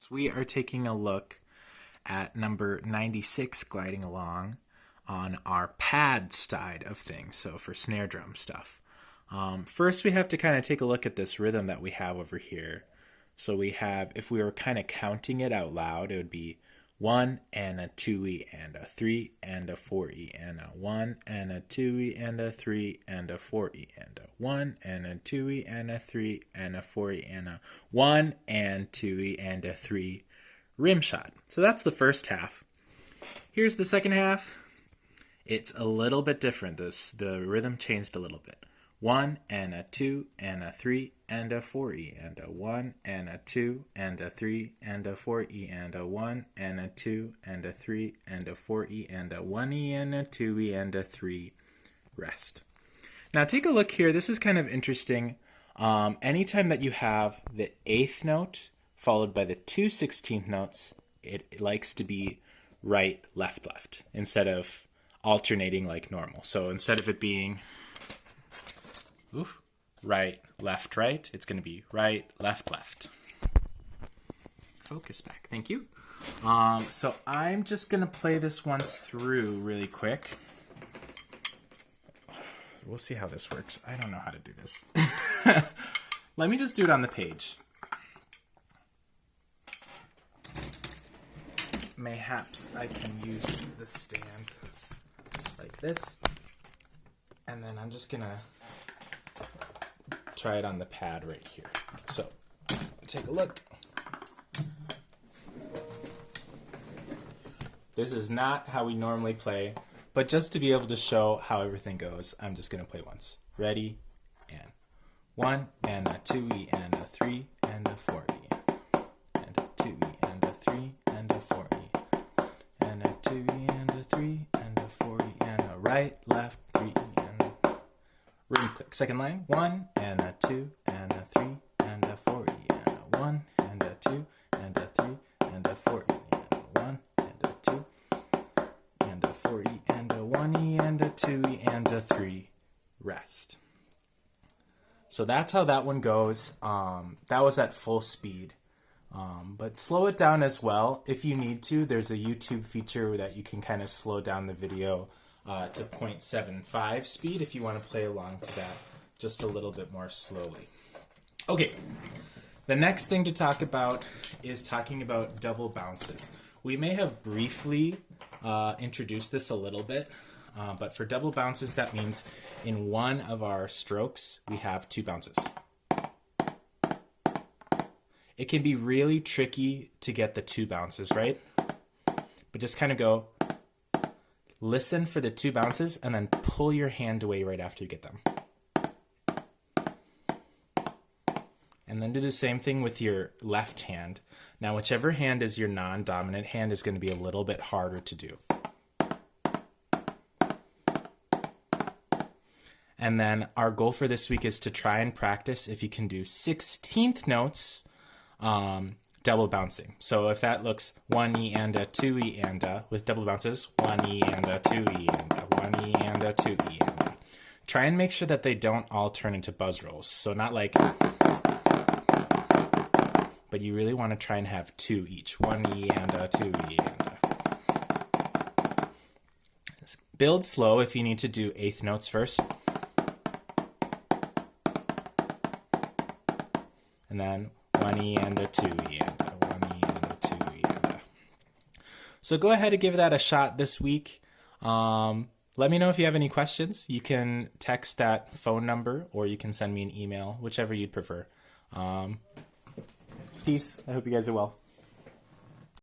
We are taking a look at number 96 gliding along on our pad side of things, so for snare drum stuff. First we have to kind of take a look at this rhythm that we have over here. So we have, if we were kind of counting it out loud, it would be 1 and a 2E and a 3 and a 4E and a 1 and a 2E and a 3 and a 4E and a 1 and a 2E and a 3 and a 4E and a 1 and 2E and a 3 rim shot. So that's the first half. Here's the second half. It's a little bit different. The rhythm changed a little bit. 1 and a 2 and a 3 and a 4E and a 1 and a 2 and a 3 and a 4E and a 1 and a 2 and a 3 and a 4E and a 1E and a 2E and a 3 rest. Now take a look here. This is kind of interesting. Anytime that you have the 8th note followed by the 2 16th notes, it likes to be right, left, left instead of alternating like normal. So instead of it being right, left, right, it's going to be right, left, left. Focus back. Thank you. So I'm just going to play this once through really quick. We'll see how this works. I don't know how to do this. Let me just do it on the page. Mayhaps I can use the stand like this. And then I'm just going to try it on the pad right here. So take a look. This is not how we normally play, but just to be able to show how everything goes, I'm just going to play once. Ready? And 1 and a 2E and a 3 and a 4E and a 2E and a 3 and a 4E and a 2E and a 3 and a 4E and a right, left, 3E and a rhythm click. Second line, 1 and a 2 and a 3 and a 4E and a 1 and a 2 and a 3 and a 4E and a 1 and a 2 and a 4E and a 1E and a 2E and a 3 rest. So that's how that one goes. That was at full speed. But slow it down as well if you need to. There's a YouTube feature that you can kind of slow down the video to 0.75 speed if you want to play along to that just a little bit more slowly. Okay, the next thing to talk about is talking about double bounces. We may have briefly introduced this a little bit, but for double bounces, that means in one of our strokes, we have 2 bounces. It can be really tricky to get the 2 bounces, right? But just kind of go, listen for the 2 bounces, and then pull your hand away right after you get them. And then do the same thing with your left hand. Now, whichever hand is your non-dominant hand is going to be a little bit harder to do. And then our goal for this week is to try and practice if you can do 16th notes double bouncing. So if that looks 1E and a 2E and a, with double bounces, 1E and a 2E and a, 1E and a 2E and a. Try and make sure that they don't all turn into buzz rolls. So not like, but you really want to try and have 2 each. 1E and a 2E and a. Build slow if you need to do 8th notes first. And then 1E and a 2E and a 1E and a 2E and a. So go ahead and give that a shot this week. Let me know if you have any questions. You can text that phone number or you can send me an email, whichever you'd prefer. Peace. I hope you guys are well.